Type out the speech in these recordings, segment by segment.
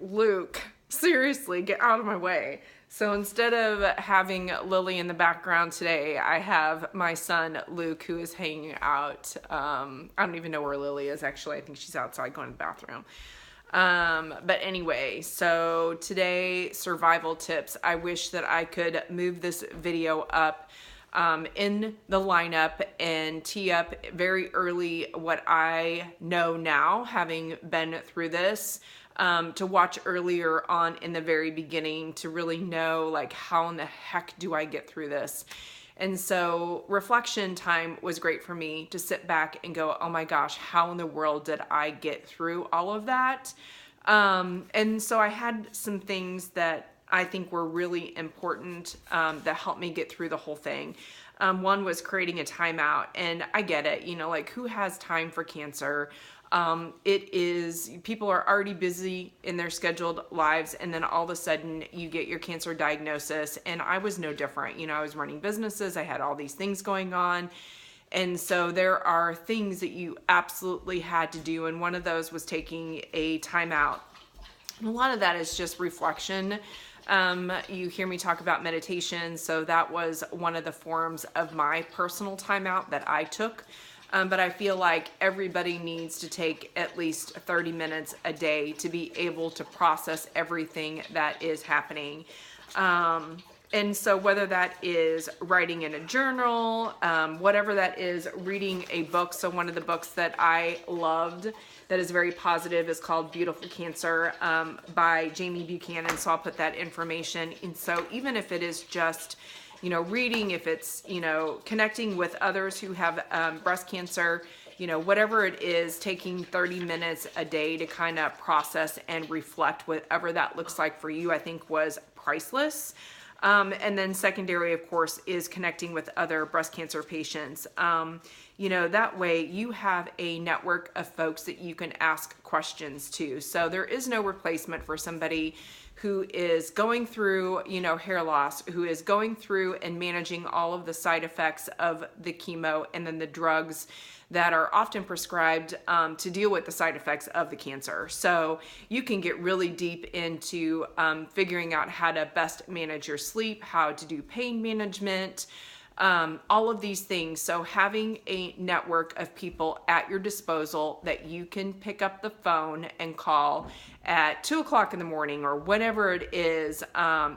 Luke, seriously, get out of my way. So instead of having Lily in the background today, I have my son Luke, who is hanging out. I don't even know where Lily is, actually. I think she's outside going to the bathroom. But anyway, so today, survival tips. I wish that I could move this video up in the lineup and tee up very early what I know now, having been through this, to watch earlier on in the very beginning to really know, like, how in the heck do I get through this? And so reflection time was great for me to sit back and go, oh my gosh, how in the world did I get through all of that? And so I had some things that I think were really important that helped me get through the whole thing. One was creating a timeout, and I get it, you know, like, who has time for cancer? People are already busy in their scheduled lives, and then all of a sudden you get your cancer diagnosis, and I was no different. You know, I was running businesses, I had all these things going on, and so there are things that you absolutely had to do, and one of those was taking a timeout. And a lot of that is just reflection. You hear me talk about meditation, so that was one of the forms of my personal timeout that I took. But I feel like everybody needs to take at least 30 minutes a day to be able to process everything that is happening. And so whether that is writing in a journal, whatever that is, reading a book. So one of the books that I loved that is very positive is called Beautiful Cancer by Jamie Buchanan. So I'll put that information. And so even if it is just, you know, reading, if it's, you know, connecting with others who have breast cancer, you know, whatever it is, taking 30 minutes a day to kind of process and reflect, whatever that looks like for you, I think was priceless. And then secondary, of course, is connecting with other breast cancer patients. You know, that way you have a network of folks that you can ask questions to. So there is no replacement for somebody who is going through, you know, hair loss, who is going through and managing all of the side effects of the chemo and then the drugs that are often prescribed to deal with the side effects of the cancer. So you can get really deep into figuring out how to best manage your sleep, how to do pain management, all of these things. So having a network of people at your disposal that you can pick up the phone and call at 2 o'clock in the morning or whatever it is,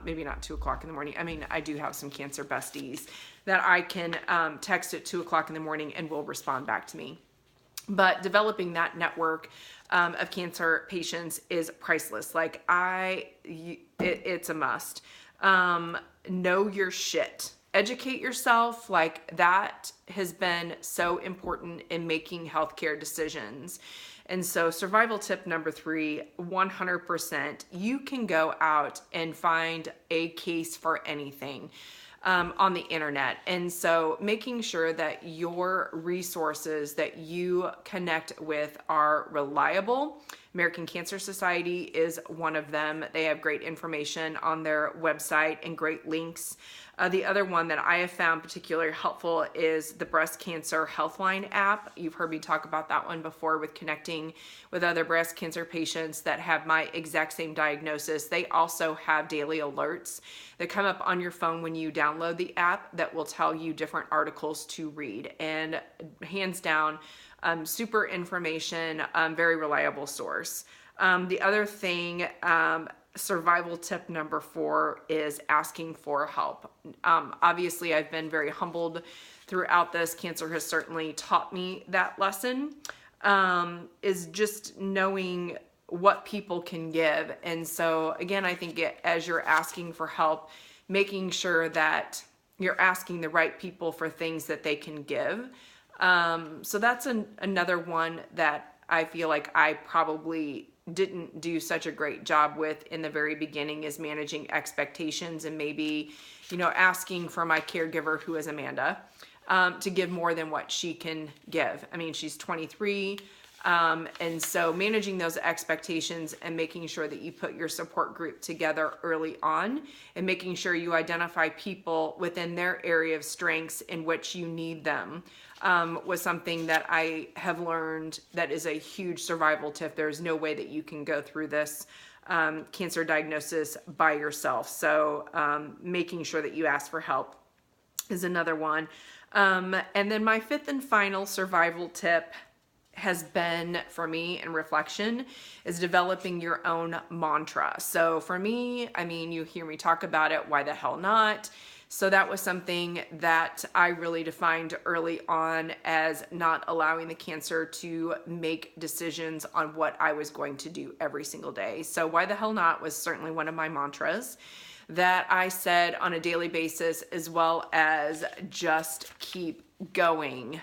maybe not 2 o'clock in the morning. I mean, I do have some cancer besties that I can text at 2 o'clock in the morning and will respond back to me. But developing that network of cancer patients is priceless. Like, it's a must. Know your shit. Educate yourself. Like, that has been so important in making healthcare decisions. And so survival tip number 3, 100%, you can go out and find a case for anything on the internet. And so making sure that your resources that you connect with are reliable. American Cancer Society is one of them. They have great information on their website and great links. The other one that I have found particularly helpful is the Breast Cancer Healthline app. You've heard me talk about that one before, with connecting with other breast cancer patients that have my exact same diagnosis. They also have daily alerts that come up on your phone when you download the app that will tell you different articles to read. And hands down, super information, very reliable source. The other thing, survival tip number 4, is asking for help. Obviously, I've been very humbled throughout this. Cancer has certainly taught me that lesson, is just knowing what people can give. And so again, I think as you're asking for help, making sure that you're asking the right people for things that they can give. So that's another one that I feel like I probably didn't do such a great job with in the very beginning, is managing expectations and maybe, you know, asking for my caregiver, who is Amanda, to give more than what she can give. I mean, she's 23. And so managing those expectations and making sure that you put your support group together early on, and making sure you identify people within their area of strengths in which you need them, was something that I have learned that is a huge survival tip. There's no way that you can go through this cancer diagnosis by yourself. So making sure that you ask for help is another one. And then my fifth and final survival tip has been, for me, in reflection, is developing your own mantra. So for me, I mean, you hear me talk about it, why the hell not? So that was something that I really defined early on as not allowing the cancer to make decisions on what I was going to do every single day. So why the hell not was certainly one of my mantras that I said on a daily basis, as well as just keep going.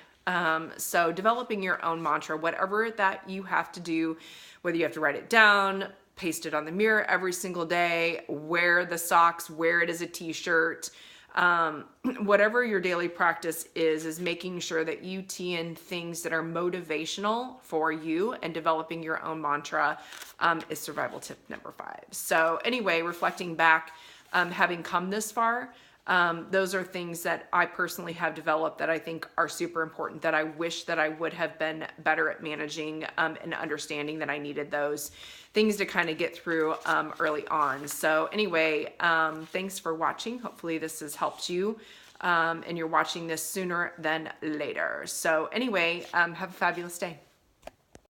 So developing your own mantra, whatever that you have to do, whether you have to write it down, paste it on the mirror every single day, wear the socks, wear it as a t-shirt, whatever your daily practice is making sure that you tee in things that are motivational for you, and developing your own mantra is survival tip number 5. So anyway, reflecting back, having come this far, those are things that I personally have developed that I think are super important, that I wish that I would have been better at managing, and understanding that I needed those things to kind of get through early on. So anyway, thanks for watching. Hopefully this has helped you, and you're watching this sooner than later. So anyway, have a fabulous day.